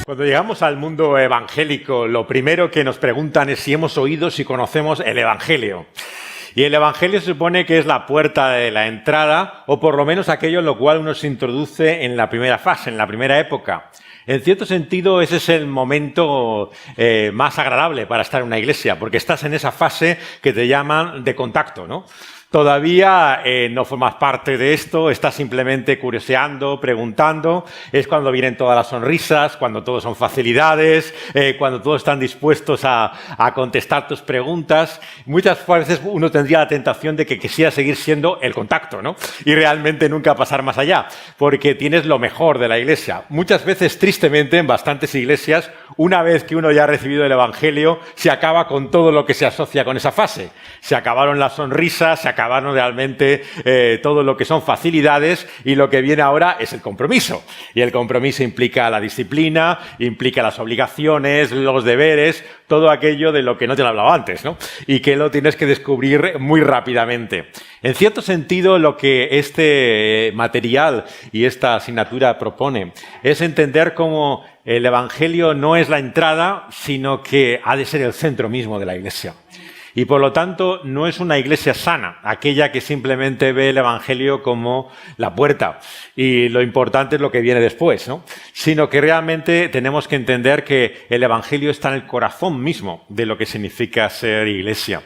Cuando llegamos al mundo evangélico, lo primero que nos preguntan es si hemos oído, si conocemos el Evangelio. Y el Evangelio se supone que es la puerta de la entrada, o por lo menos aquello en lo cual uno se introduce en la primera fase, en la primera época. En cierto sentido, ese es el momento más agradable para estar en una iglesia, porque estás en esa fase que te llaman de contacto, ¿no? Todavía no formas parte de esto, estás simplemente curioseando, preguntando. Es cuando vienen todas las sonrisas, cuando todo son facilidades, cuando todos están dispuestos a contestar tus preguntas. Muchas veces uno tendría la tentación de que quisiera seguir siendo el contacto, ¿no? Y realmente nunca pasar más allá, porque tienes lo mejor de la iglesia. Muchas veces, tristemente, en bastantes iglesias, una vez que uno ya ha recibido el Evangelio, se acaba con todo lo que se asocia con esa fase. Se acabaron las sonrisas, se acabaron realmente todo lo que son facilidades, y lo que viene ahora es el compromiso. Y el compromiso implica la disciplina, implica las obligaciones, los deberes, todo aquello de lo que no te lo hablaba antes, ¿no? Y que lo tienes que descubrir muy rápidamente. En cierto sentido, lo que este material y esta asignatura propone es entender cómo el Evangelio no es la entrada, sino que ha de ser el centro mismo de la iglesia. Y por lo tanto, no es una iglesia sana, aquella que simplemente ve el Evangelio como la puerta y lo importante es lo que viene después, ¿no? Sino que realmente tenemos que entender que el Evangelio está en el corazón mismo de lo que significa ser iglesia.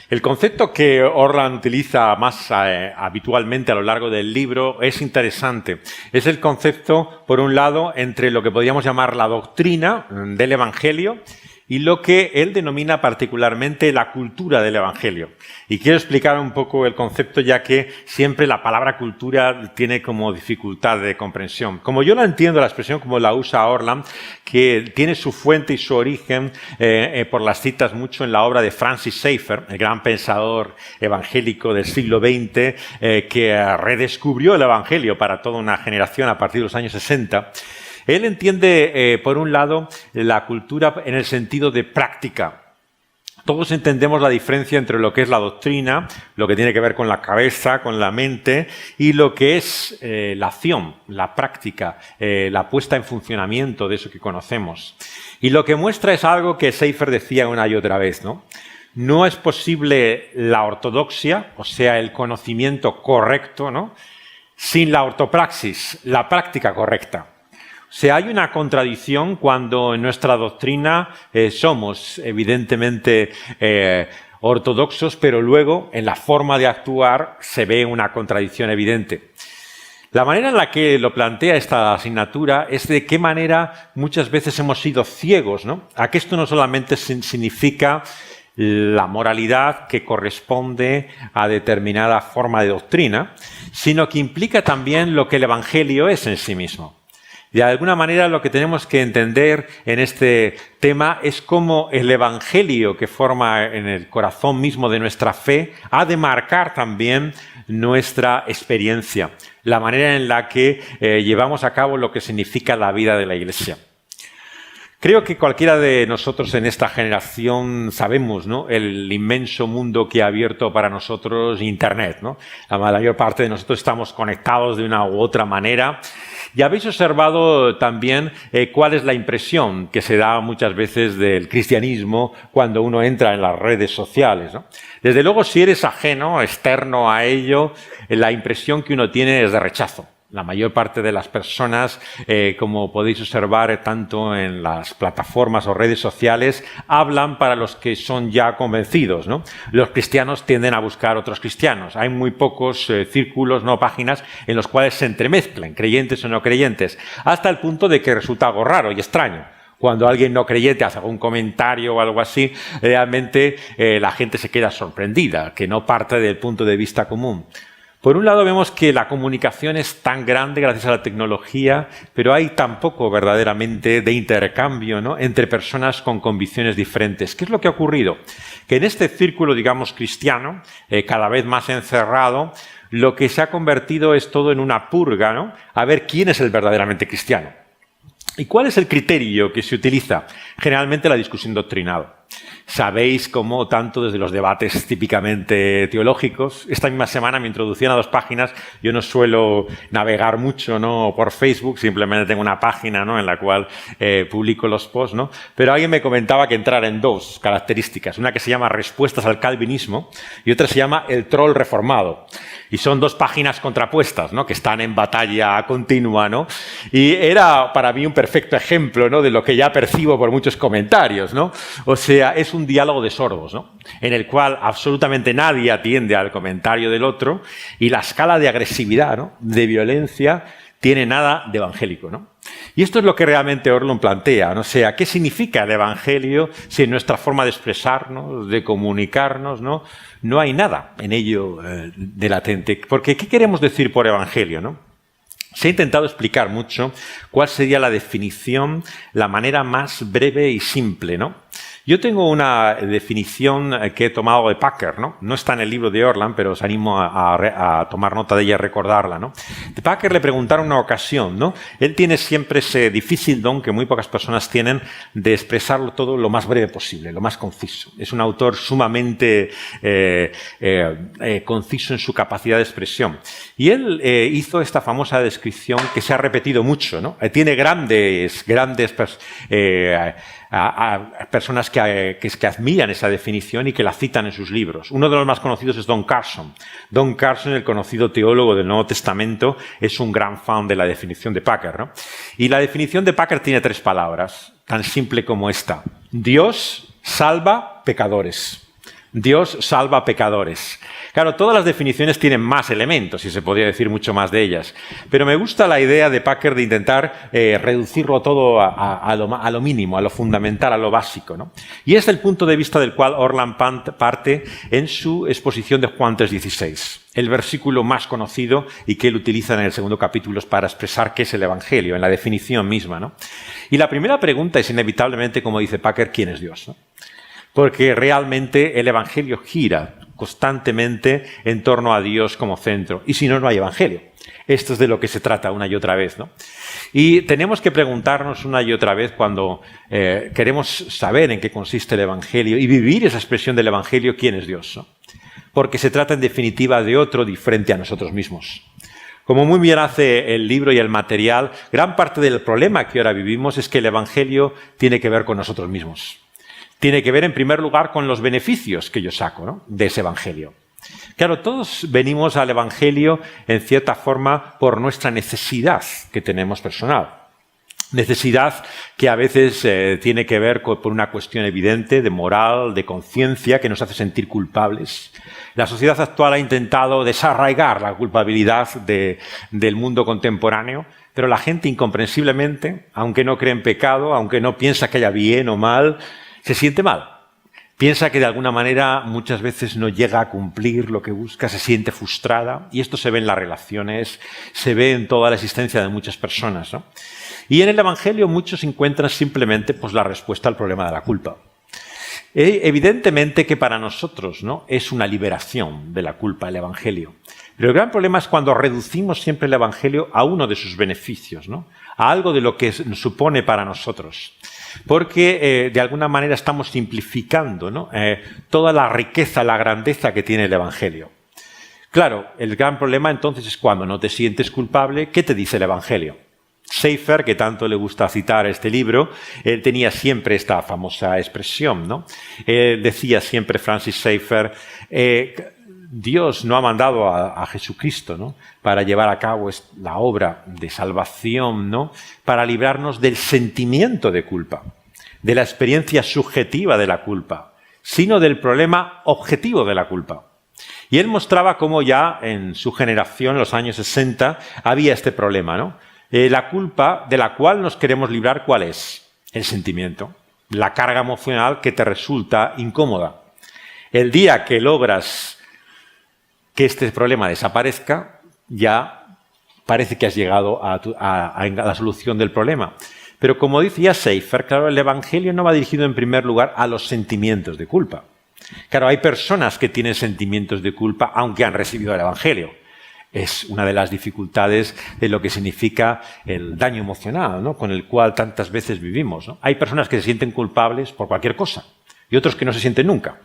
El concepto que Orland utiliza más habitualmente a lo largo del libro es interesante. Es el concepto, por un lado, entre lo que podríamos llamar la doctrina del Evangelio y lo que él denomina particularmente la cultura del Evangelio. Y quiero explicar un poco el concepto, ya que siempre la palabra cultura tiene como dificultad de comprensión. Como yo la entiendo, la expresión como la usa Orland, que tiene su fuente y su origen por las citas mucho en la obra de Francis Schaeffer, el gran pensador evangélico del siglo XX, que redescubrió el Evangelio para toda una generación a partir de los años 60. Él entiende, por un lado, la cultura en el sentido de práctica. Todos entendemos la diferencia entre lo que es la doctrina, lo que tiene que ver con la cabeza, con la mente, y lo que es la acción, la práctica, la puesta en funcionamiento de eso que conocemos. Y lo que muestra es algo que Schaeffer decía una y otra vez, ¿no? No es posible la ortodoxia, o sea, el conocimiento correcto, ¿no?, sin la ortopraxis, la práctica correcta. O sea, hay una contradicción cuando en nuestra doctrina somos evidentemente ortodoxos, pero luego en la forma de actuar se ve una contradicción evidente. La manera en la que lo plantea esta asignatura es de qué manera muchas veces hemos sido ciegos, ¿no? A que esto no solamente significa la moralidad que corresponde a determinada forma de doctrina, sino que implica también lo que el Evangelio es en sí mismo. De alguna manera lo que tenemos que entender en este tema es cómo el Evangelio que forma en el corazón mismo de nuestra fe ha de marcar también nuestra experiencia, la manera en la que llevamos a cabo lo que significa la vida de la Iglesia. Creo que cualquiera de nosotros en esta generación sabemos, ¿no?, el inmenso mundo que ha abierto para nosotros Internet, ¿no? La mayor parte de nosotros estamos conectados de una u otra manera. Y habéis observado también cuál es la impresión que se da muchas veces del cristianismo cuando uno entra en las redes sociales, ¿no? Desde luego, si eres ajeno, externo a ello, la impresión que uno tiene es de rechazo. La mayor parte de las personas, como podéis observar tanto en las plataformas o redes sociales, hablan para los que son ya convencidos, ¿no? Los cristianos tienden a buscar otros cristianos. Hay muy pocos círculos, no páginas, en los cuales se entremezclen, creyentes o no creyentes, hasta el punto de que resulta algo raro y extraño. Cuando alguien no creyente hace algún comentario o algo así, realmente la gente se queda sorprendida, que no parte del punto de vista común. Por un lado vemos que la comunicación es tan grande gracias a la tecnología, pero hay tan poco verdaderamente de intercambio, ¿no?, entre personas con convicciones diferentes. ¿Qué es lo que ha ocurrido? Que en este círculo, digamos, cristiano, cada vez más encerrado, lo que se ha convertido es todo en una purga, ¿no?, a ver quién es el verdaderamente cristiano. ¿Y cuál es el criterio que se utiliza? Generalmente la discusión doctrinal. Sabéis cómo tanto desde los debates típicamente teológicos, esta misma semana me introducían a 2 páginas, yo no suelo navegar mucho, ¿no?, por Facebook, simplemente tengo una página, ¿no?, en la cual publico los posts, ¿no?, pero alguien me comentaba que entrara en 2 características, una que se llama Respuestas al Calvinismo y otra se llama El Troll Reformado. Y son 2 páginas contrapuestas, ¿no?, que están en batalla continua, ¿no? Y era para mí un perfecto ejemplo, ¿no?, de lo que ya percibo por muchos comentarios, ¿no? O sea, es un diálogo de sordos, ¿no?, en el cual absolutamente nadie atiende al comentario del otro y la escala de agresividad, ¿no?, de violencia, tiene nada de evangélico, ¿no? Y esto es lo que realmente Orlund plantea, ¿no? O sea, ¿qué significa el evangelio si en nuestra forma de expresarnos, de comunicarnos, no hay nada en ello de latente? Porque, ¿qué queremos decir por evangelio, no? Se ha intentado explicar mucho cuál sería la definición, la manera más breve y simple, ¿no? Yo tengo una definición que he tomado de Packer, ¿no? No está en el libro de Orlund, pero os animo a tomar nota de ella y recordarla, ¿no? De Packer le preguntaron una ocasión, ¿no? Él tiene siempre ese difícil don que muy pocas personas tienen de expresarlo todo lo más breve posible, lo más conciso. Es un autor sumamente conciso en su capacidad de expresión. Y él hizo esta famosa descripción que se ha repetido mucho, ¿no? Tiene grandes personas que admiran esa definición y que la citan en sus libros. Uno de los más conocidos es Don Carson. Don Carson, el conocido teólogo del Nuevo Testamento, es un gran fan de la definición de Packer, ¿no? Y la definición de Packer tiene 3 palabras, tan simple como esta. Dios salva pecadores. Dios salva pecadores. Claro, todas las definiciones tienen más elementos y se podría decir mucho más de ellas. Pero me gusta la idea de Packer de intentar reducirlo todo a lo mínimo, a lo fundamental, a lo básico, ¿no? Y es el punto de vista del cual Orlund parte en su exposición de Juan 3:16. El versículo más conocido y que él utiliza en el 2º capítulo para expresar qué es el Evangelio, en la definición misma, ¿no? Y la primera pregunta es inevitablemente, como dice Packer, ¿quién es Dios?, ¿no? Porque realmente el Evangelio gira constantemente en torno a Dios como centro. Y si no, no hay Evangelio. Esto es de lo que se trata una y otra vez, ¿no? Y tenemos que preguntarnos una y otra vez cuando queremos saber en qué consiste el Evangelio y vivir esa expresión del Evangelio, ¿quién es Dios?, ¿no? Porque se trata en definitiva de otro diferente a nosotros mismos. Como muy bien hace el libro y el material, gran parte del problema que ahora vivimos es que el Evangelio tiene que ver con nosotros mismos. Tiene que ver, en primer lugar, con los beneficios que yo saco, ¿no?, de ese Evangelio. Claro, todos venimos al Evangelio, en cierta forma, por nuestra necesidad que tenemos personal. Necesidad que a veces tiene que ver por una cuestión evidente de moral, de conciencia, que nos hace sentir culpables. La sociedad actual ha intentado desarraigar la culpabilidad del mundo contemporáneo, pero la gente, incomprensiblemente, aunque no cree en pecado, aunque no piensa que haya bien o mal, se siente mal. Piensa que de alguna manera muchas veces no llega a cumplir lo que busca, se siente frustrada, y esto se ve en las relaciones, se ve en toda la existencia de muchas personas, ¿no? Y en el Evangelio muchos encuentran simplemente pues, la respuesta al problema de la culpa. Evidentemente que para nosotros, ¿no?, es una liberación de la culpa el Evangelio. Pero el gran problema es cuando reducimos siempre el Evangelio a uno de sus beneficios, ¿no?, a algo de lo que supone para nosotros. Porque de alguna manera estamos simplificando, ¿no?, toda la riqueza, la grandeza que tiene el Evangelio. Claro, el gran problema entonces es cuando no te sientes culpable, ¿qué te dice el Evangelio? Schaeffer, que tanto le gusta citar este libro, él tenía siempre esta famosa expresión, ¿no? Decía siempre Francis Schaeffer, Dios no ha mandado a Jesucristo, ¿no?, para llevar a cabo la obra de salvación, ¿no?, para librarnos del sentimiento de culpa, de la experiencia subjetiva de la culpa, sino del problema objetivo de la culpa. Y él mostraba cómo ya en su generación, en los años 60, había este problema, ¿no? La culpa de la cual nos queremos librar, ¿cuál es? El sentimiento, la carga emocional que te resulta incómoda. El día que logras que este problema desaparezca, ya parece que has llegado a la solución del problema. Pero como decía Schaeffer, claro, el Evangelio no va dirigido en primer lugar a los sentimientos de culpa. Claro, hay personas que tienen sentimientos de culpa aunque han recibido el Evangelio. Es una de las dificultades de lo que significa el daño emocional, ¿no?, con el cual tantas veces vivimos, ¿no? Hay personas que se sienten culpables por cualquier cosa. y otros que no se sienten nunca.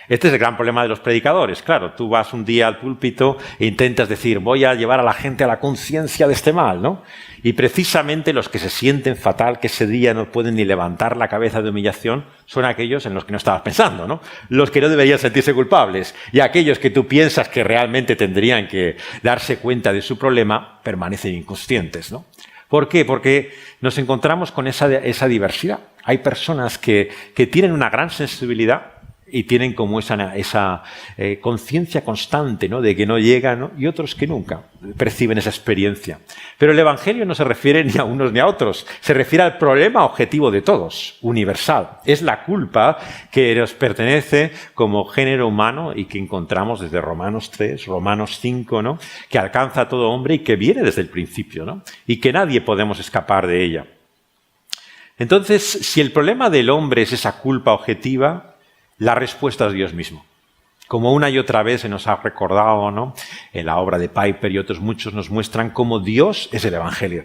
Este es el gran problema de los predicadores. Claro, tú vas un día al púlpito e intentas decir, voy a llevar a la gente a la conciencia de este mal, ¿no? Y precisamente los que se sienten fatal, que ese día no pueden ni levantar la cabeza de humillación, son aquellos en los que no estabas pensando, ¿no? Los que no deberían sentirse culpables. Y aquellos que tú piensas que realmente tendrían que darse cuenta de su problema, permanecen inconscientes, ¿no? ¿Por qué? Porque nos encontramos con esa diversidad. Hay personas que tienen una gran sensibilidad y tienen como esa conciencia constante, ¿no?, de que no llegan, ¿no?, y otros que nunca perciben esa experiencia. Pero el Evangelio no se refiere ni a unos ni a otros, se refiere al problema objetivo de todos, universal. Es la culpa que nos pertenece como género humano y que encontramos desde Romanos 3, Romanos 5, ¿no?, que alcanza a todo hombre y que viene desde el principio, ¿no?, y que nadie podemos escapar de ella. Entonces, si el problema del hombre es esa culpa objetiva, la respuesta es Dios mismo. Como una y otra vez se nos ha recordado, ¿no?, en la obra de Piper y otros muchos nos muestran cómo Dios es el Evangelio.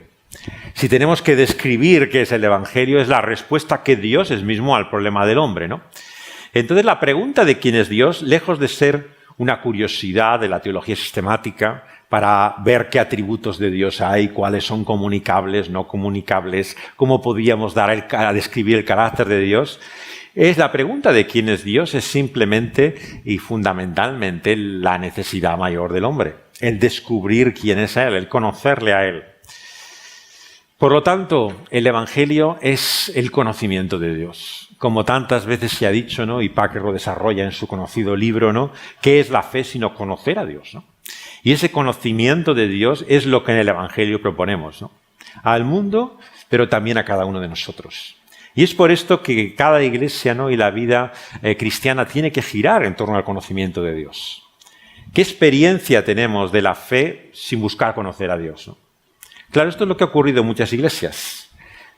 Si tenemos que describir qué es el Evangelio, es la respuesta que Dios es mismo al problema del hombre, ¿no? Entonces la pregunta de quién es Dios, lejos de ser una curiosidad de la teología sistemática para ver qué atributos de Dios hay, cuáles son comunicables, no comunicables, cómo podríamos dar a describir el carácter de Dios, es la pregunta de quién es Dios, es simplemente y fundamentalmente la necesidad mayor del hombre, el descubrir quién es Él, el conocerle a Él. Por lo tanto, el Evangelio es el conocimiento de Dios. Como tantas veces se ha dicho, ¿no?, y Packer lo desarrolla en su conocido libro, ¿no?, ¿qué es la fe sino conocer a Dios?, ¿no? Y ese conocimiento de Dios es lo que en el Evangelio proponemos, ¿no?, al mundo, pero también a cada uno de nosotros. Y es por esto que cada iglesia, ¿no?, y la vida cristiana tiene que girar en torno al conocimiento de Dios. ¿Qué experiencia tenemos de la fe sin buscar conocer a Dios, ¿no? Claro, esto es lo que ha ocurrido en muchas iglesias.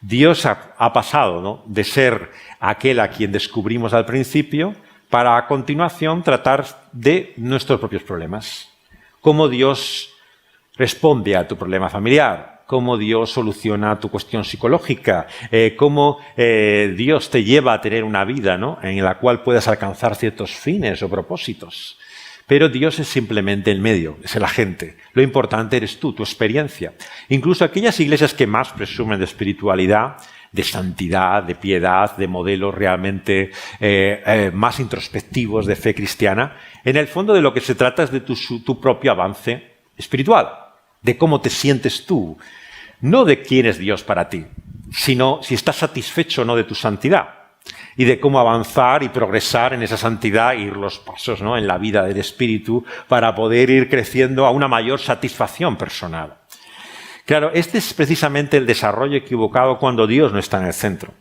Dios ha pasado, ¿no?, de ser aquel a quien descubrimos al principio para a continuación tratar de nuestros propios problemas. Cómo Dios responde a tu problema familiar, cómo Dios soluciona tu cuestión psicológica, cómo Dios te lleva a tener una vida, ¿no?, en la cual puedas alcanzar ciertos fines o propósitos. Pero Dios es simplemente el medio, es el agente. Lo importante eres tú, tu experiencia. Incluso aquellas iglesias que más presumen de espiritualidad, de santidad, de piedad, de modelos realmente más introspectivos de fe cristiana, en el fondo de lo que se trata es de tu propio avance espiritual, de cómo te sientes tú, no de quién es Dios para ti, sino si estás satisfecho o no de tu santidad y de cómo avanzar y progresar en esa santidad, ir los pasos, ¿no?, en la vida del Espíritu para poder ir creciendo a una mayor satisfacción personal. Claro, este es precisamente el desarrollo equivocado cuando Dios no está en el centro.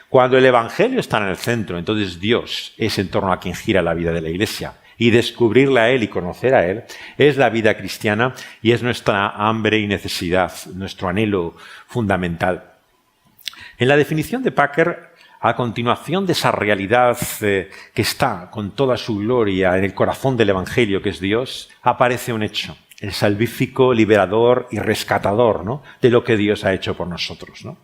Cuando el Evangelio está en el centro, entonces Dios es en torno a quien gira la vida de la Iglesia. Y descubrirle a Él y conocer a Él es la vida cristiana y es nuestra hambre y necesidad, nuestro anhelo fundamental. En la definición de Packer, a continuación de esa realidad que está con toda su gloria en el corazón del Evangelio, que es Dios, aparece un hecho, el salvífico, liberador y rescatador, ¿no?, de lo que Dios ha hecho por nosotros, ¿no?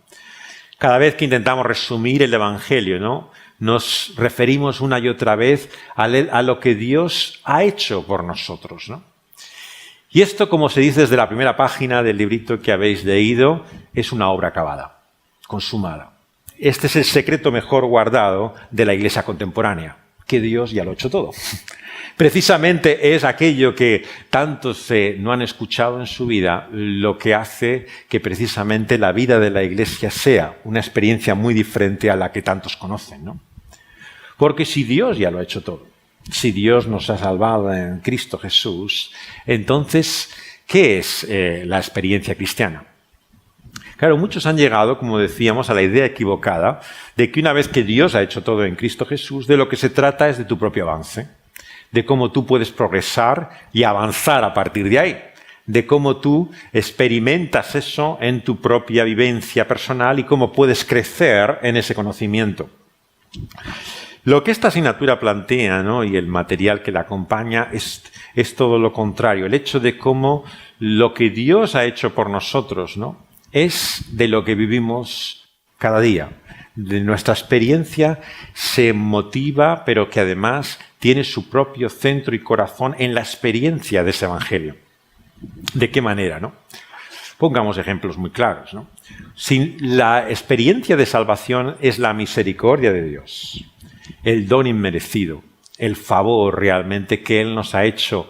Cada vez que intentamos resumir el Evangelio, ¿no?, nos referimos una y otra vez a lo que Dios ha hecho por nosotros, ¿no? Y esto, como se dice desde la primera página del librito que habéis leído, es una obra acabada, consumada. Este es el secreto mejor guardado de la Iglesia contemporánea, que Dios ya lo ha hecho todo. Precisamente es aquello que tantos no han escuchado en su vida lo que hace que precisamente la vida de la Iglesia sea una experiencia muy diferente a la que tantos conocen, ¿no? Porque si Dios ya lo ha hecho todo, si Dios nos ha salvado en Cristo Jesús, entonces, ¿qué es la experiencia cristiana? Claro, muchos han llegado, como decíamos, a la idea equivocada de que una vez que Dios ha hecho todo en Cristo Jesús, de lo que se trata es de tu propio avance, de cómo tú puedes progresar y avanzar a partir de ahí, de cómo tú experimentas eso en tu propia vivencia personal y cómo puedes crecer en ese conocimiento. Lo que esta asignatura plantea, ¿no?, y el material que la acompaña es todo lo contrario, el hecho de cómo lo que Dios ha hecho por nosotros, ¿no?, es de lo que vivimos cada día, de nuestra experiencia se motiva, pero que además tiene su propio centro y corazón en la experiencia de ese evangelio. ¿De qué manera, no? Pongamos ejemplos muy claros, ¿no? Si la experiencia de salvación es la misericordia de Dios, el don inmerecido, el favor realmente que Él nos ha hecho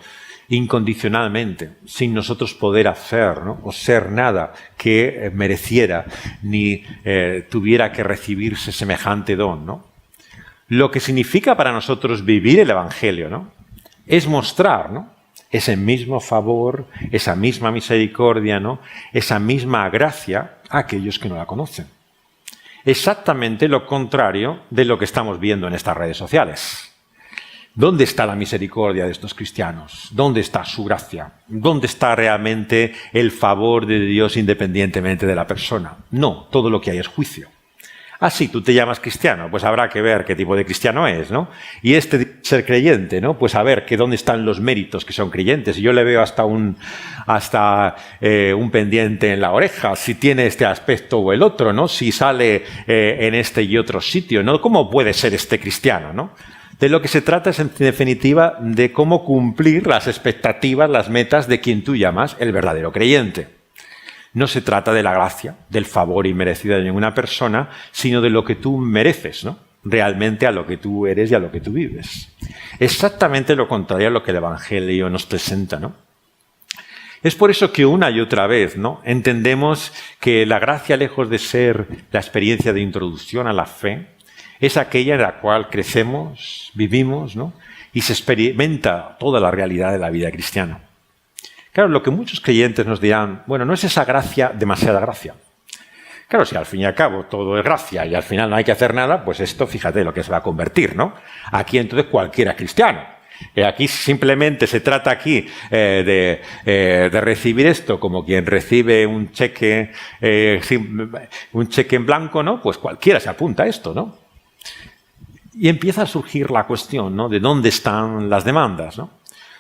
incondicionalmente, sin nosotros poder hacer, ¿no?, o ser nada que mereciera ni tuviera que recibirse semejante don, ¿no? Lo que significa para nosotros vivir el evangelio, ¿no?, es mostrar, ¿no?, ese mismo favor, esa misma misericordia, ¿no?, esa misma gracia a aquellos que no la conocen. Exactamente lo contrario de lo que estamos viendo en estas redes sociales. ¿Dónde está la misericordia de estos cristianos? ¿Dónde está su gracia? ¿Dónde está realmente el favor de Dios independientemente de la persona? No, todo lo que hay es juicio. Ah, sí, tú te llamas cristiano, pues habrá que ver qué tipo de cristiano es, ¿no? Y ser creyente, ¿no? Pues a ver dónde están los méritos que son creyentes. Y yo le veo hasta un pendiente en la oreja, si tiene este aspecto o el otro, ¿no? Si sale en este y otro sitio, ¿no? ¿Cómo puede ser este cristiano, no? De lo que se trata es, en definitiva, de cómo cumplir las expectativas, las metas de quien tú llamas el verdadero creyente. No se trata de la gracia, del favor inmerecido de ninguna persona, sino de lo que tú mereces, ¿no?, realmente a lo que tú eres y a lo que tú vives. Exactamente lo contrario a lo que el Evangelio nos presenta, ¿no? Es por eso que una y otra vez, ¿no?, entendemos que la gracia, lejos de ser la experiencia de introducción a la fe, es aquella en la cual crecemos, vivimos, ¿no?, y se experimenta toda la realidad de la vida cristiana. Claro, lo que muchos creyentes nos dirán, bueno, ¿no es esa gracia demasiada gracia? Claro, si al fin y al cabo todo es gracia y al final no hay que hacer nada, pues esto, fíjate lo que se va a convertir, ¿no? Aquí entonces cualquiera cristiano. Aquí simplemente se trata aquí de recibir esto como quien recibe un cheque en blanco, ¿no? Pues cualquiera se apunta a esto, ¿no? Y empieza a surgir la cuestión, ¿no?, de dónde están las demandas, ¿no?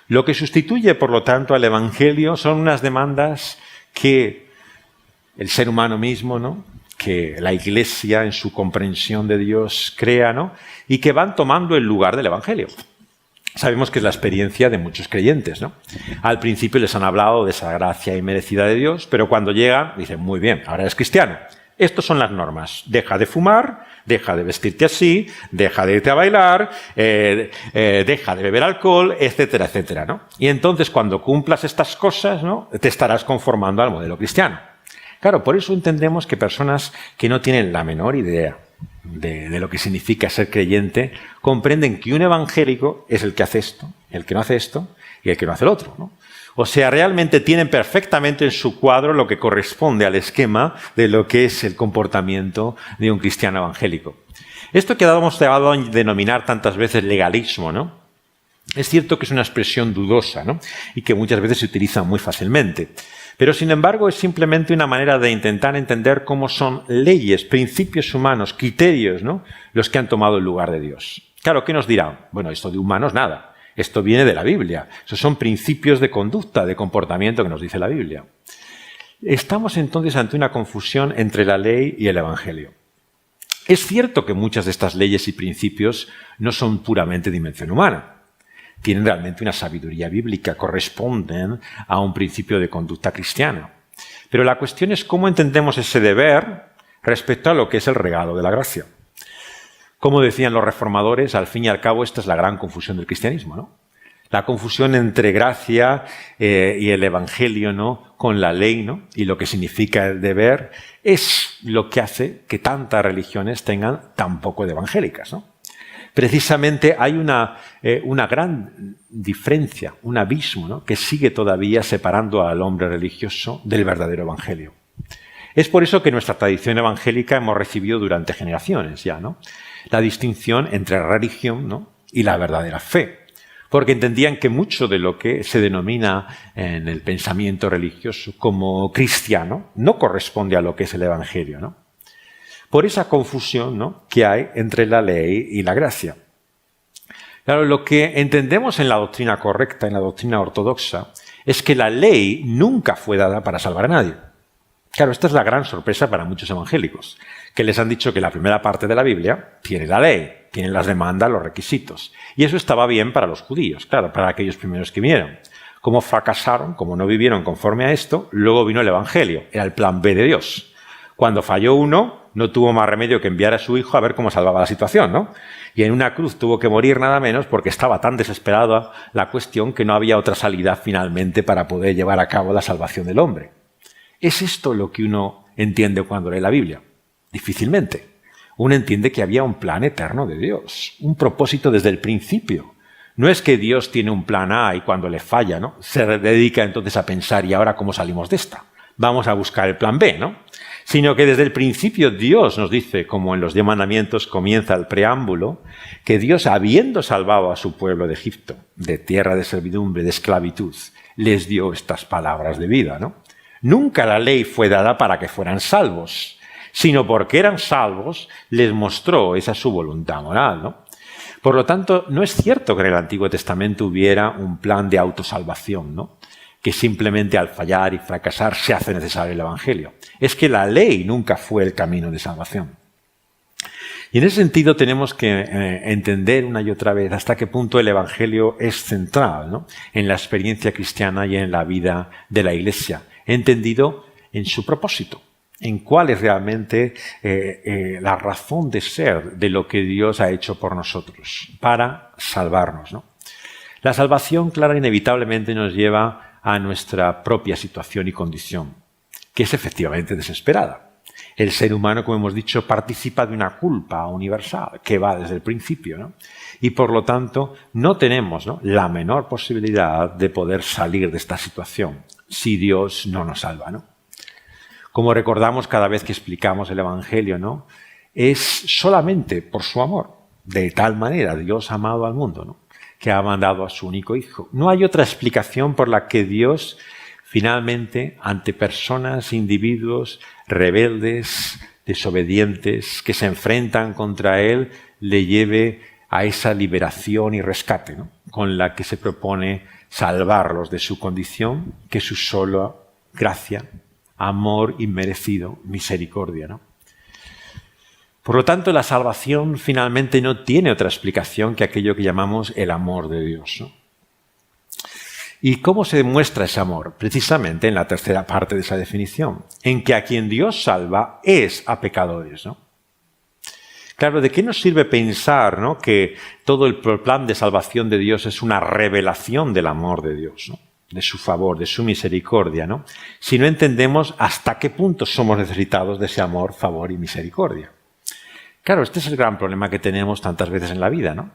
Lo que sustituye, por lo tanto, al Evangelio son unas demandas que el ser humano mismo, ¿no?, que la Iglesia en su comprensión de Dios crea, ¿no?, y que van tomando el lugar del Evangelio. Sabemos que es la experiencia de muchos creyentes, ¿no? Al principio les han hablado de esa gracia inmerecida de Dios, pero cuando llegan dicen, muy bien, ahora eres cristiano. Estas son las normas. Deja de fumar, deja de vestirte así, deja de irte a bailar, deja de beber alcohol, etcétera, etcétera, ¿no? Y entonces, cuando cumplas estas cosas, ¿no?, te estarás conformando al modelo cristiano. Claro, por eso entendemos que personas que no tienen la menor idea de lo que significa ser creyente, comprenden que un evangélico es el que hace esto, el que no hace esto y el que no hace el otro, ¿no? O sea, realmente tienen perfectamente en su cuadro lo que corresponde al esquema de lo que es el comportamiento de un cristiano evangélico. Esto que hemos dado a denominar tantas veces legalismo, ¿no?, es cierto que es una expresión dudosa, ¿no?, y que muchas veces se utiliza muy fácilmente. Pero, sin embargo, es simplemente una manera de intentar entender cómo son leyes, principios humanos, criterios, ¿no?, los que han tomado el lugar de Dios. Claro, ¿qué nos dirán? Bueno, esto de humanos nada. Esto viene de la Biblia. Esos son principios de conducta, de comportamiento que nos dice la Biblia. Estamos entonces ante una confusión entre la ley y el Evangelio. Es cierto que muchas de estas leyes y principios no son puramente de dimensión humana. Tienen realmente una sabiduría bíblica, corresponden a un principio de conducta cristiana. Pero la cuestión es cómo entendemos ese deber respecto a lo que es el regalo de la gracia. Como decían los reformadores, al fin y al cabo esta es la gran confusión del cristianismo, ¿no? La confusión entre gracia y el Evangelio, ¿no?, con la ley, ¿no?, y lo que significa el deber, es lo que hace que tantas religiones tengan tan poco de evangélicas, ¿no? Precisamente hay una gran diferencia, un abismo, ¿no?, que sigue todavía separando al hombre religioso del verdadero evangelio. Es por eso que en nuestra tradición evangélica hemos recibido durante generaciones ya, ¿no?, la distinción entre religión, ¿no?, y la verdadera fe, porque entendían que mucho de lo que se denomina en el pensamiento religioso como cristiano no corresponde a lo que es el evangelio, ¿no? Por esa confusión, ¿no?, que hay entre la ley y la gracia. Claro, lo que entendemos en la doctrina correcta, en la doctrina ortodoxa, es que la ley nunca fue dada para salvar a nadie. Claro, esta es la gran sorpresa para muchos evangélicos, que les han dicho que la primera parte de la Biblia tiene la ley, tiene las demandas, los requisitos. Y eso estaba bien para los judíos, claro, para aquellos primeros que vinieron. Como fracasaron, como no vivieron conforme a esto, luego vino el Evangelio, era el plan B de Dios. Cuando falló uno, no tuvo más remedio que enviar a su hijo a ver cómo salvaba la situación, ¿no? Y en una cruz tuvo que morir nada menos porque estaba tan desesperada la cuestión que no había otra salida finalmente para poder llevar a cabo la salvación del hombre. ¿Es esto lo que uno entiende cuando lee la Biblia? Difícilmente. Uno entiende que había un plan eterno de Dios, un propósito desde el principio. No es que Dios tiene un plan A y cuando le falla, ¿no?, se dedica entonces a pensar, ¿y ahora cómo salimos de esta? Vamos a buscar el plan B, ¿no? Sino que desde el principio Dios nos dice, como en los 10 mandamientos comienza el preámbulo, que Dios, habiendo salvado a su pueblo de Egipto, de tierra de servidumbre, de esclavitud, les dio estas palabras de vida, ¿no? Nunca la ley fue dada para que fueran salvos, sino porque eran salvos, les mostró esa su voluntad moral, ¿no? Por lo tanto, no es cierto que en el Antiguo Testamento hubiera un plan de autosalvación, ¿no?, que simplemente al fallar y fracasar se hace necesario el Evangelio. Es que la ley nunca fue el camino de salvación. Y en ese sentido tenemos que entender una y otra vez hasta qué punto el Evangelio es central, ¿no?, en la experiencia cristiana y en la vida de la Iglesia, entendido en su propósito, en cuál es realmente la razón de ser de lo que Dios ha hecho por nosotros, para salvarnos, ¿no? La salvación, claro, inevitablemente nos lleva a nuestra propia situación y condición, que es efectivamente desesperada. El ser humano, como hemos dicho, participa de una culpa universal que va desde el principio, ¿no? Y por lo tanto no tenemos, ¿no?, la menor posibilidad de poder salir de esta situación si Dios no nos salva, ¿no? Como recordamos cada vez que explicamos el Evangelio, ¿no?, es solamente por su amor. De tal manera Dios ha amado al mundo, ¿no?, que ha mandado a su único Hijo. No hay otra explicación por la que Dios finalmente, ante personas, individuos rebeldes, desobedientes, que se enfrentan contra Él, le lleve a esa liberación y rescate, ¿no?, con la que se propone salvarlos de su condición, que su sola gracia, amor inmerecido, misericordia, ¿no? Por lo tanto, la salvación finalmente no tiene otra explicación que aquello que llamamos el amor de Dios, ¿no? ¿Y cómo se demuestra ese amor? Precisamente en la tercera parte de esa definición, en que a quien Dios salva es a pecadores, ¿no? Claro, ¿de qué nos sirve pensar, ¿no?, que todo el plan de salvación de Dios es una revelación del amor de Dios, ¿no?, de su favor, de su misericordia, ¿no?, si no entendemos hasta qué punto somos necesitados de ese amor, favor y misericordia? Claro, este es el gran problema que tenemos tantas veces en la vida, ¿no?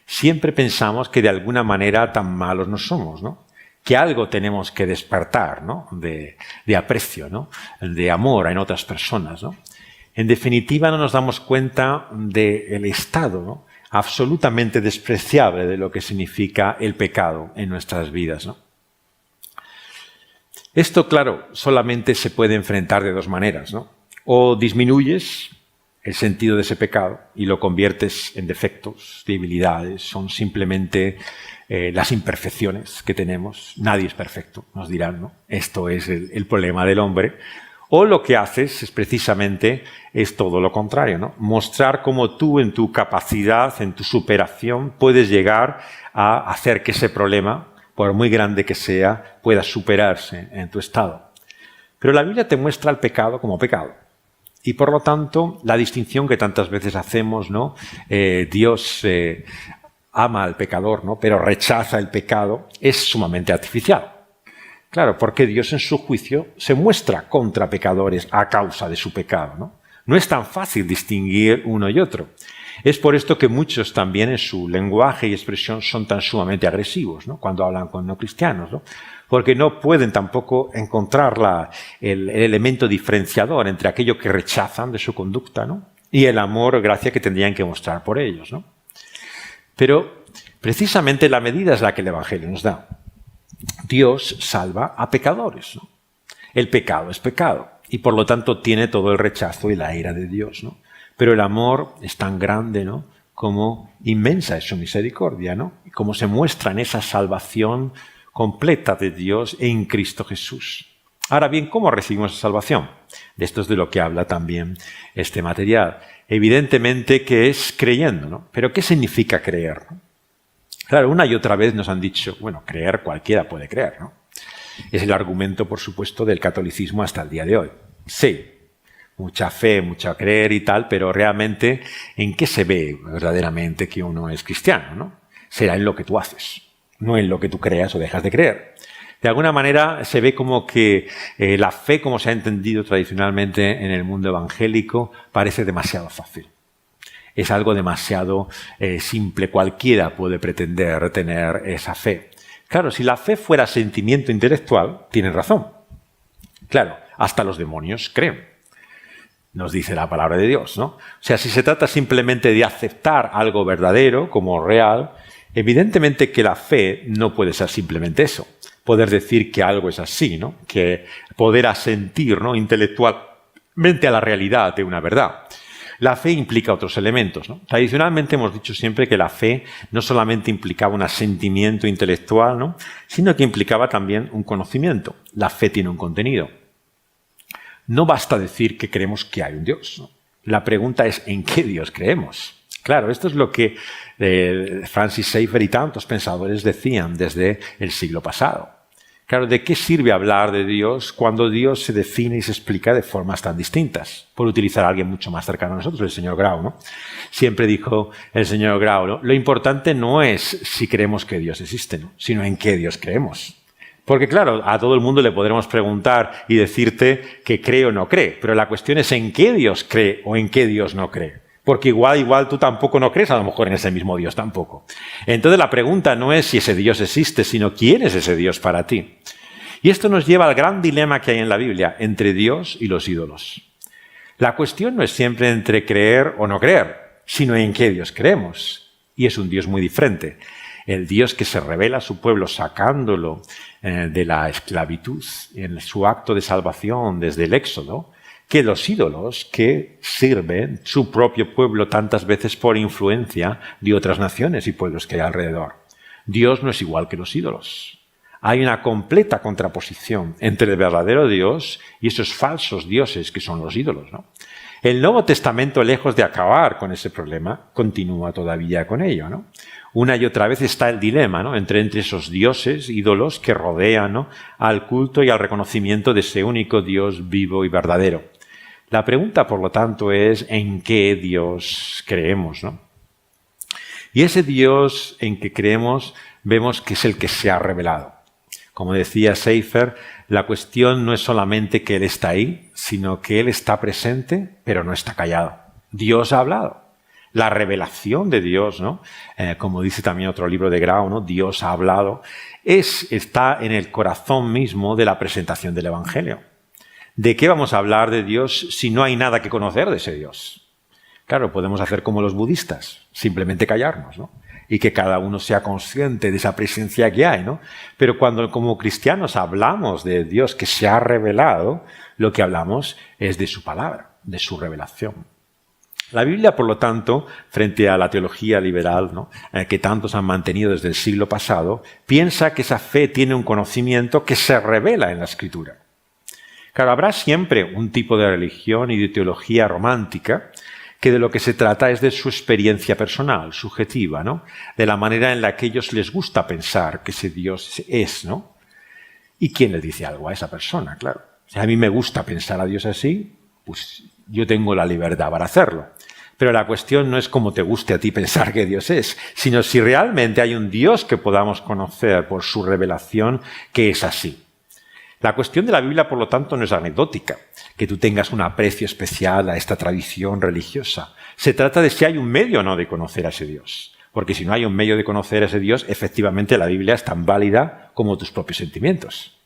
Siempre pensamos que de alguna manera tan malos no somos, ¿no?, que algo tenemos que despertar, ¿no?, de aprecio, ¿no?, de amor en otras personas, ¿no? En definitiva, no nos damos cuenta del estado, ¿no?, absolutamente despreciable de lo que significa el pecado en nuestras vidas, ¿no? Esto, claro, solamente se puede enfrentar de dos maneras, ¿no? O disminuyes el sentido de ese pecado y lo conviertes en defectos, debilidades, son simplemente las imperfecciones que tenemos. Nadie es perfecto, nos dirán, ¿no? Esto es el problema del hombre. O lo que haces es precisamente todo lo contrario, ¿no? Mostrar cómo tú en tu capacidad, en tu superación, puedes llegar a hacer que ese problema, por muy grande que sea, pueda superarse en tu estado. Pero la Biblia te muestra el pecado como pecado. Y por lo tanto, la distinción que tantas veces hacemos, ¿no? Dios ama al pecador, ¿no?, pero rechaza el pecado, es sumamente artificial. Claro, porque Dios en su juicio se muestra contra pecadores a causa de su pecado, ¿no? No es tan fácil distinguir uno y otro. Es por esto que muchos también en su lenguaje y expresión son tan sumamente agresivos, ¿no?, cuando hablan con no cristianos, ¿no?, porque no pueden tampoco encontrar el elemento diferenciador entre aquello que rechazan de su conducta, ¿no?, y el amor, gracia que tendrían que mostrar por ellos, ¿no? Pero precisamente la medida es la que el Evangelio nos da. Dios salva a pecadores, ¿no? El pecado es pecado y por lo tanto tiene todo el rechazo y la ira de Dios, ¿no? Pero el amor es tan grande, ¿no?, como inmensa es su misericordia, ¿no?, y como se muestra en esa salvación completa de Dios en Cristo Jesús. Ahora bien, ¿cómo recibimos esa salvación? De esto es de lo que habla también este material. Evidentemente que es creyendo, ¿no? Pero ¿qué significa creer? Claro, una y otra vez nos han dicho, bueno, creer cualquiera puede creer, ¿no? Es el argumento, por supuesto, del catolicismo hasta el día de hoy. Sí, mucha fe, mucha creer y tal, pero realmente, ¿en qué se ve verdaderamente que uno es cristiano, ¿no? Será en lo que tú haces, no en lo que tú creas o dejas de creer. De alguna manera se ve como que la fe, como se ha entendido tradicionalmente en el mundo evangélico, parece demasiado fácil. Es algo demasiado simple. Cualquiera puede pretender tener esa fe. Claro, si la fe fuera sentimiento intelectual, tienen razón. Claro, hasta los demonios creen. Nos dice la palabra de Dios, ¿no? O sea, si se trata simplemente de aceptar algo verdadero como real, evidentemente que la fe no puede ser simplemente eso. Poder decir que algo es así, ¿no? Que poder asentir, ¿no?, intelectualmente a la realidad de una verdad. La fe implica otros elementos, ¿no? Tradicionalmente hemos dicho siempre que la fe no solamente implicaba un asentimiento intelectual, ¿no?, sino que implicaba también un conocimiento. La fe tiene un contenido. No basta decir que creemos que hay un Dios, ¿no? La pregunta es ¿en qué Dios creemos? Claro, esto es lo que Francis Schaeffer y tantos pensadores decían desde el siglo pasado. Claro, ¿de qué sirve hablar de Dios cuando Dios se define y se explica de formas tan distintas? Por utilizar a alguien mucho más cercano a nosotros, el señor Grau, ¿no? Siempre dijo el señor Grau, ¿no?, lo importante no es si creemos que Dios existe, ¿no?, sino en qué Dios creemos. Porque claro, a todo el mundo le podremos preguntar y decirte que cree o no cree, pero la cuestión es en qué Dios cree o en qué Dios no cree. Porque igual tú tampoco no crees, a lo mejor en ese mismo Dios tampoco. Entonces la pregunta no es si ese Dios existe, sino quién es ese Dios para ti. Y esto nos lleva al gran dilema que hay en la Biblia, entre Dios y los ídolos. La cuestión no es siempre entre creer o no creer, sino en qué Dios creemos. Y es un Dios muy diferente. El Dios que se revela a su pueblo sacándolo de la esclavitud en su acto de salvación desde el Éxodo, que los ídolos que sirven su propio pueblo tantas veces por influencia de otras naciones y pueblos que hay alrededor. Dios no es igual que los ídolos. Hay una completa contraposición entre el verdadero Dios y esos falsos dioses que son los ídolos, ¿no? El Nuevo Testamento, lejos de acabar con ese problema, continúa todavía con ello, ¿no? Una y otra vez está el dilema, ¿no?, entre esos dioses, ídolos que rodean, ¿no?, al culto y al reconocimiento de ese único Dios vivo y verdadero. La pregunta, por lo tanto, es ¿en qué Dios creemos, ¿no? Y ese Dios en que creemos vemos que es el que se ha revelado. Como decía Schaeffer, la cuestión no es solamente que Él está ahí, sino que Él está presente, pero no está callado. Dios ha hablado. La revelación de Dios, ¿no?, como dice también otro libro de Grau, ¿no?, Dios ha hablado, está en el corazón mismo de la presentación del Evangelio. ¿De qué vamos a hablar de Dios si no hay nada que conocer de ese Dios? Claro, podemos hacer como los budistas, simplemente callarnos, ¿no?, y que cada uno sea consciente de esa presencia que hay, ¿no? Pero cuando como cristianos hablamos de Dios que se ha revelado, lo que hablamos es de su palabra, de su revelación. La Biblia, por lo tanto, frente a la teología liberal, ¿no?, que tantos han mantenido desde el siglo pasado, piensa que esa fe tiene un conocimiento que se revela en la Escritura. Claro, habrá siempre un tipo de religión y de teología romántica que de lo que se trata es de su experiencia personal, subjetiva, ¿no?, de la manera en la que a ellos les gusta pensar que ese Dios es, ¿no? ¿Y quién le dice algo a esa persona? Claro. Si a mí me gusta pensar a Dios así, pues yo tengo la libertad para hacerlo. Pero la cuestión no es cómo te guste a ti pensar que Dios es, sino si realmente hay un Dios que podamos conocer por su revelación que es así. La cuestión de la Biblia, por lo tanto, no es anecdótica, que tú tengas un aprecio especial a esta tradición religiosa. Se trata de si hay un medio o no de conocer a ese Dios. Porque si no hay un medio de conocer a ese Dios, efectivamente la Biblia es tan válida como tus propios sentimientos.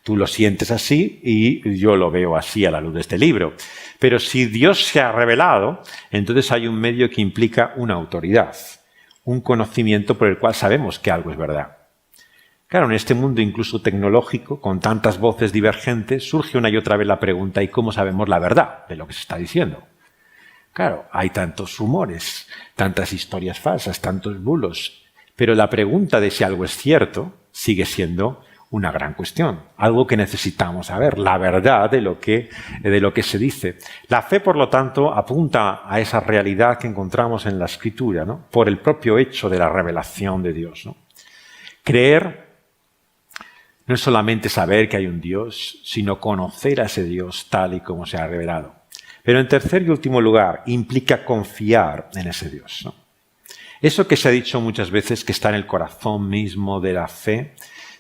Tú lo sientes así y yo lo veo así a la luz de este libro. Pero si Dios se ha revelado, entonces hay un medio que implica una autoridad, un conocimiento por el cual sabemos que algo es verdad. Claro, en este mundo incluso tecnológico, con tantas voces divergentes, surge una y otra vez la pregunta ¿y cómo sabemos la verdad de lo que se está diciendo? Claro, hay tantos rumores, tantas historias falsas, tantos bulos, pero la pregunta de si algo es cierto sigue siendo una gran cuestión, algo que necesitamos saber, la verdad de lo que se dice. La fe, por lo tanto, apunta a esa realidad que encontramos en la Escritura, ¿no? Por el propio hecho de la revelación de Dios, ¿no? Creer no es solamente saber que hay un Dios, sino conocer a ese Dios tal y como se ha revelado. Pero en tercer y último lugar, implica confiar en ese Dios, ¿no? Eso que se ha dicho muchas veces, que está en el corazón mismo de la fe,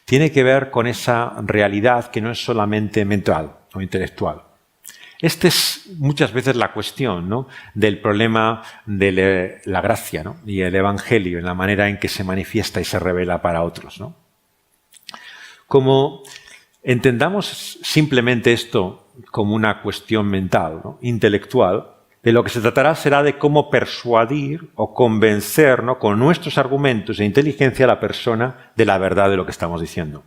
tiene que ver con esa realidad que no es solamente mental o intelectual. Esta es muchas veces la cuestión, ¿no?, del problema de la gracia, ¿no?, y el Evangelio, en la manera en que se manifiesta y se revela para otros, ¿no? Como entendamos simplemente esto como una cuestión mental, ¿no?, intelectual, de lo que se tratará será de cómo persuadir o convencer, ¿no?, con nuestros argumentos e inteligencia a la persona de la verdad de lo que estamos diciendo.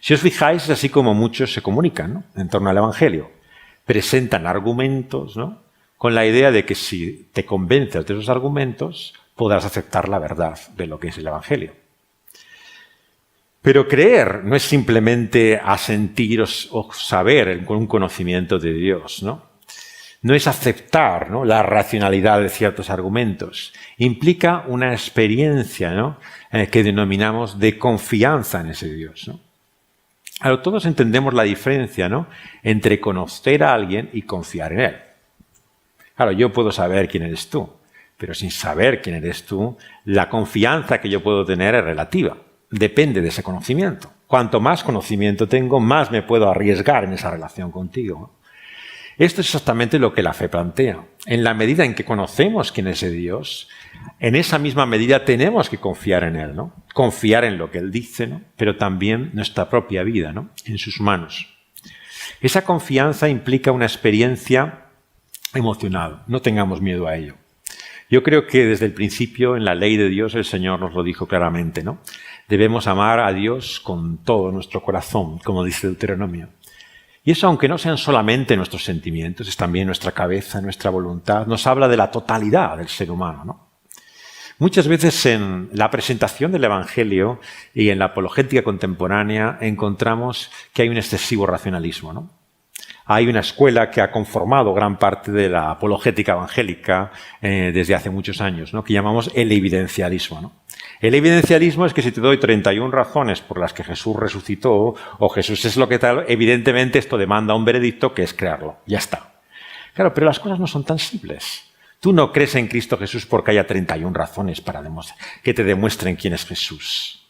Si os fijáis, es así como muchos se comunican, ¿no?, en torno al Evangelio. Presentan argumentos, ¿no?, con la idea de que si te convences de esos argumentos, podrás aceptar la verdad de lo que es el Evangelio. Pero creer no es simplemente asentir o saber con un conocimiento de Dios, ¿no? No es aceptar, ¿no?, la racionalidad de ciertos argumentos. Implica una experiencia, ¿no?, que denominamos de confianza en ese Dios, ¿no? Ahora, todos entendemos la diferencia, ¿no?, entre conocer a alguien y confiar en él. Claro, yo puedo saber quién eres tú, pero sin saber quién eres tú, la confianza que yo puedo tener es relativa. Depende de ese conocimiento. Cuanto más conocimiento tengo, más me puedo arriesgar en esa relación contigo, ¿no? Esto es exactamente lo que la fe plantea. En la medida en que conocemos quién es ese Dios, en esa misma medida tenemos que confiar en Él, ¿no? Confiar en lo que Él dice, ¿no?, pero también nuestra propia vida, ¿no?, en sus manos. Esa confianza implica una experiencia emocional. No tengamos miedo a ello. Yo creo que desde el principio, en la ley de Dios, el Señor nos lo dijo claramente, ¿no? Debemos amar a Dios con todo nuestro corazón, como dice Deuteronomio. Y eso, aunque no sean solamente nuestros sentimientos, es también nuestra cabeza, nuestra voluntad, nos habla de la totalidad del ser humano, ¿no? Muchas veces en la presentación del Evangelio y en la apologética contemporánea encontramos que hay un excesivo racionalismo, ¿no? Hay una escuela que ha conformado gran parte de la apologética evangélica desde hace muchos años, ¿no?, que llamamos el evidencialismo, ¿no? El evidencialismo es que si te doy 31 razones por las que Jesús resucitó o Jesús es lo que tal, evidentemente esto demanda un veredicto que es crearlo. Ya está. Claro, pero las cosas no son tan simples. Tú no crees en Cristo Jesús porque haya 31 razones para que te demuestren quién es Jesús.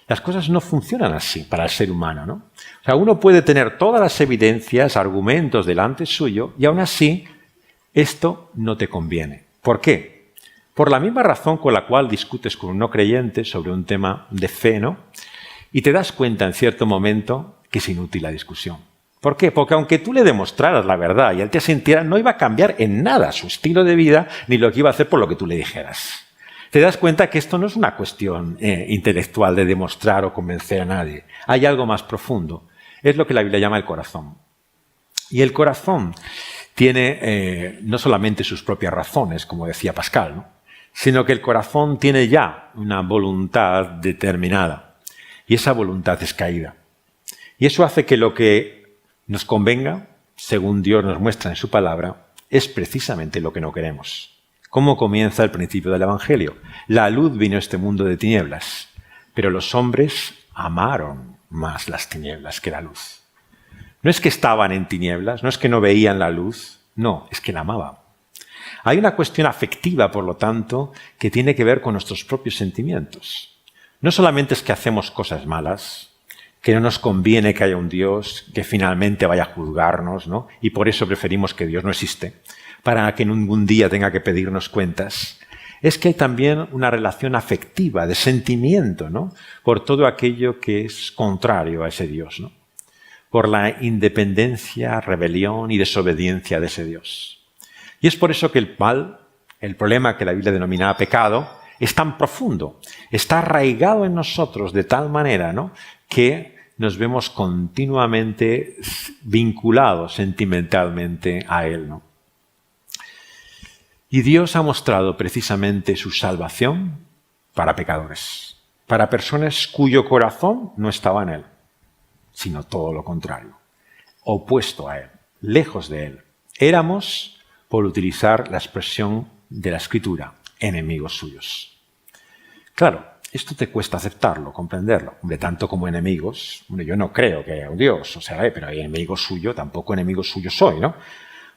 Las cosas no funcionan así para el ser humano, ¿no? O sea, uno puede tener todas las evidencias, argumentos delante suyo y aún así esto no te conviene. ¿Por qué? Por la misma razón con la cual discutes con un no creyente sobre un tema de fe, ¿no?, y te das cuenta en cierto momento que es inútil la discusión. ¿Por qué? Porque aunque tú le demostraras la verdad y él te asintiera, no iba a cambiar en nada su estilo de vida ni lo que iba a hacer por lo que tú le dijeras. Te das cuenta que esto no es una cuestión intelectual de demostrar o convencer a nadie. Hay algo más profundo. Es lo que la Biblia llama el corazón. Y el corazón tiene no solamente sus propias razones, como decía Pascal, ¿no?, sino que el corazón tiene ya una voluntad determinada. Y esa voluntad es caída. Y eso hace que lo que nos convenga, según Dios nos muestra en su palabra, es precisamente lo que no queremos. ¿Cómo comienza el principio del Evangelio? La luz vino a este mundo de tinieblas, pero los hombres amaron más las tinieblas que la luz. No es que estaban en tinieblas, no es que no veían la luz, no, es que la amaban. Hay una cuestión afectiva, por lo tanto, que tiene que ver con nuestros propios sentimientos. No solamente es que hacemos cosas malas, que no nos conviene que haya un Dios que finalmente vaya a juzgarnos, ¿no?, y por eso preferimos que Dios no existe, para que ningún día tenga que pedirnos cuentas. Es que hay también una relación afectiva, de sentimiento, ¿no?, por todo aquello que es contrario a ese Dios, ¿no?, por la independencia, rebelión y desobediencia de ese Dios. Y es por eso que el mal, el problema que la Biblia denomina pecado, es tan profundo, está arraigado en nosotros de tal manera, ¿no?, que nos vemos continuamente vinculados sentimentalmente a Él, ¿no? Y Dios ha mostrado precisamente su salvación para pecadores, para personas cuyo corazón no estaba en Él. sino todo lo contrario, opuesto a Él, lejos de Él. Éramos, por utilizar la expresión de la Escritura, enemigos suyos. Claro, esto te cuesta aceptarlo, comprenderlo. Hombre, tanto como enemigos, hombre, yo no creo que haya un Dios, o sea, pero hay enemigos suyos, tampoco enemigo suyo soy, ¿no?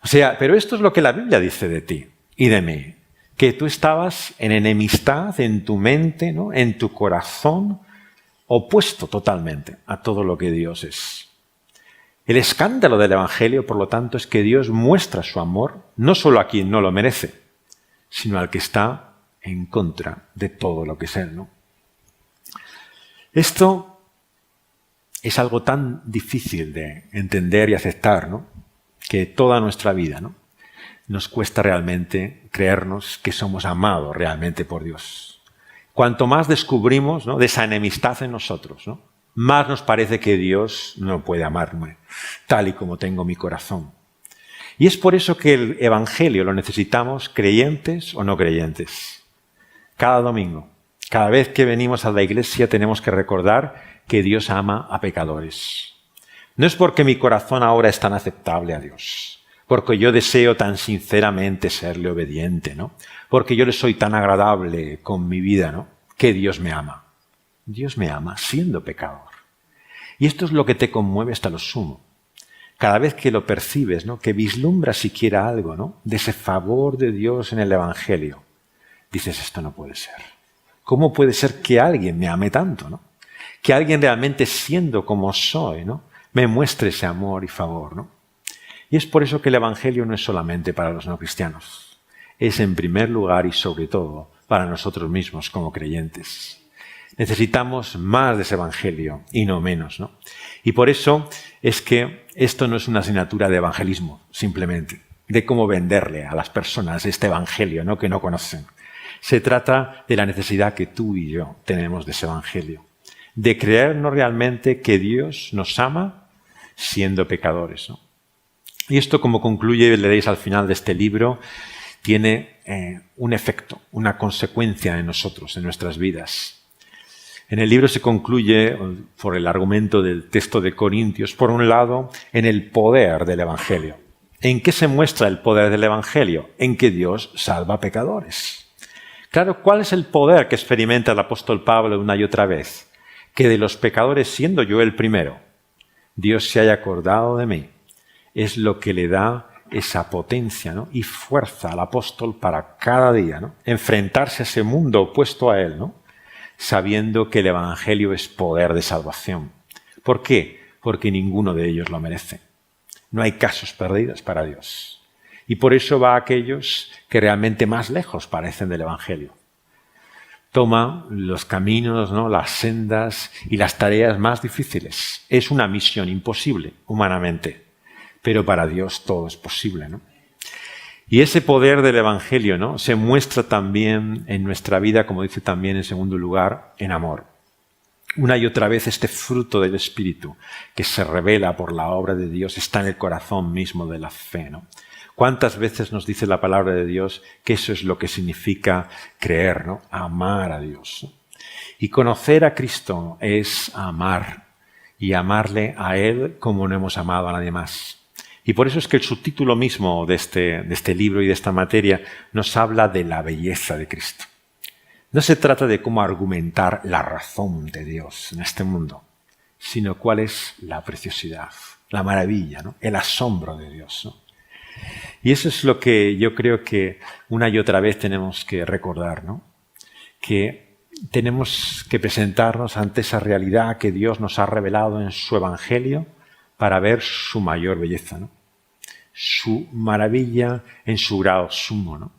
O sea, pero esto es lo que la Biblia dice de ti y de mí, que tú estabas en enemistad en tu mente, ¿no? En tu corazón, opuesto totalmente a todo lo que Dios es. El escándalo del Evangelio, por lo tanto, es que Dios muestra su amor no solo a quien no lo merece, sino al que está en contra de todo lo que es Él, ¿no? Esto es algo tan difícil de entender y aceptar, ¿no? Que toda nuestra vida, ¿no? Nos cuesta realmente creernos que somos amados realmente por Dios. Cuanto más descubrimos, ¿no? de esa enemistad en nosotros, ¿no? más nos parece que Dios no puede amarme tal y como tengo mi corazón. Y es por eso que el Evangelio lo necesitamos creyentes o no creyentes. Cada domingo, cada vez que venimos a la iglesia tenemos que recordar que Dios ama a pecadores. No es porque mi corazón ahora es tan aceptable a Dios, porque yo deseo tan sinceramente serle obediente, ¿no? Porque yo le soy tan agradable con mi vida, ¿no? Que Dios me ama. Dios me ama siendo pecador. Y esto es lo que te conmueve hasta lo sumo. Cada vez que lo percibes, ¿no? Que vislumbras siquiera algo, ¿no? de ese favor de Dios en el Evangelio, dices, esto no puede ser. ¿Cómo puede ser que alguien me ame tanto, ¿no? Que alguien realmente siendo como soy, ¿no? me muestre ese amor y favor, ¿no? Y es por eso que el Evangelio no es solamente para los no cristianos. Es en primer lugar y sobre todo para nosotros mismos como creyentes. Necesitamos más de ese Evangelio y no menos, ¿no? Y por eso es que esto no es una asignatura de evangelismo, simplemente, de cómo venderle a las personas este Evangelio, ¿no? que no conocen. Se trata de la necesidad que tú y yo tenemos de ese Evangelio, de creernos realmente que Dios nos ama siendo pecadores, ¿no? Y esto, como concluye, leéis al final de este libro, tiene un efecto, una consecuencia en nosotros, en nuestras vidas. En el libro se concluye, por el argumento del texto de Corintios, por un lado, en el poder del Evangelio. ¿En qué se muestra el poder del Evangelio? En que Dios salva a pecadores. Claro, ¿cuál es el poder que experimenta el apóstol Pablo una y otra vez? Que de los pecadores, siendo yo el primero, Dios se haya acordado de mí. Es lo que le da esa potencia, ¿no? y fuerza al apóstol para cada día, ¿no? enfrentarse a ese mundo opuesto a él, ¿no? sabiendo que el Evangelio es poder de salvación. ¿Por qué? Porque ninguno de ellos lo merece. No hay casos perdidos para Dios. Y por eso va a aquellos que realmente más lejos parecen del Evangelio. Toma los caminos, ¿no? las sendas y las tareas más difíciles. Es una misión imposible humanamente. Pero para Dios todo es posible, ¿no? Y ese poder del Evangelio, ¿no? se muestra también en nuestra vida, como dice también en segundo lugar, en amor. Una y otra vez este fruto del Espíritu que se revela por la obra de Dios está en el corazón mismo de la fe, ¿no? ¿Cuántas veces nos dice la palabra de Dios que eso es lo que significa creer, ¿no? amar a Dios, ¿no? Y conocer a Cristo es amar y amarle a Él como no hemos amado a nadie más. Y por eso es que el subtítulo mismo de este libro y de esta materia nos habla de la belleza de Cristo. No se trata de cómo argumentar la razón de Dios en este mundo, sino cuál es la preciosidad, la maravilla, ¿no? el asombro de Dios, ¿no? Y eso es lo que yo creo que una y otra vez tenemos que recordar, ¿no? Que tenemos que presentarnos ante esa realidad que Dios nos ha revelado en su Evangelio para ver su mayor belleza, ¿no? su maravilla en su grado sumo, ¿no?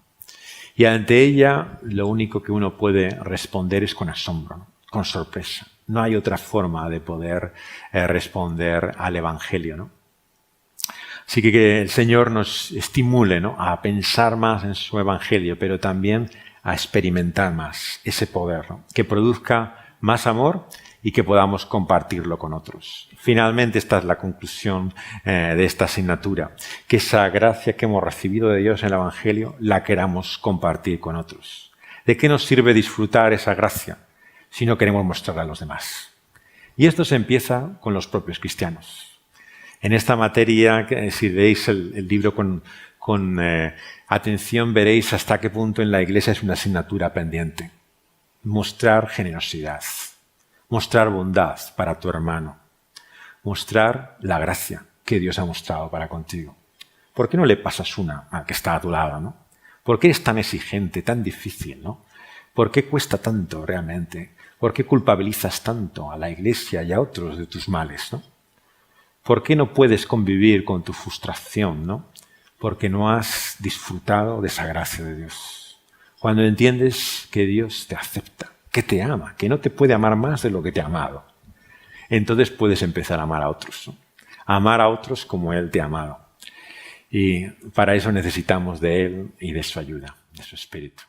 Y ante ella lo único que uno puede responder es con asombro, ¿no? con sorpresa. No hay otra forma de poder responder al Evangelio, ¿no? Así que el Señor nos estimule, ¿no? a pensar más en su Evangelio, pero también a experimentar más ese poder, ¿no? que produzca más amor y que podamos compartirlo con otros. Finalmente, esta es la conclusión de esta asignatura, que esa gracia que hemos recibido de Dios en el Evangelio la queramos compartir con otros. ¿De qué nos sirve disfrutar esa gracia si no queremos mostrarla a los demás? Y esto se empieza con los propios cristianos. En esta materia, si leéis el libro con atención, veréis hasta qué punto en la Iglesia es una asignatura pendiente. Mostrar generosidad, mostrar bondad para tu hermano, mostrar la gracia que Dios ha mostrado para contigo. ¿Por qué no le pasas una al que está a tu lado, ¿no? ¿Por qué es tan exigente, tan difícil, ¿no? ¿Por qué cuesta tanto realmente? ¿Por qué culpabilizas tanto a la Iglesia y a otros de tus males, ¿no? ¿Por qué no puedes convivir con tu frustración, ¿no? Porque no has disfrutado de esa gracia de Dios. Cuando entiendes que Dios te acepta, que te ama, que no te puede amar más de lo que te ha amado, entonces puedes empezar a amar a otros, ¿no? A amar a otros como Él te ha amado. Y para eso necesitamos de Él y de su ayuda, de su Espíritu.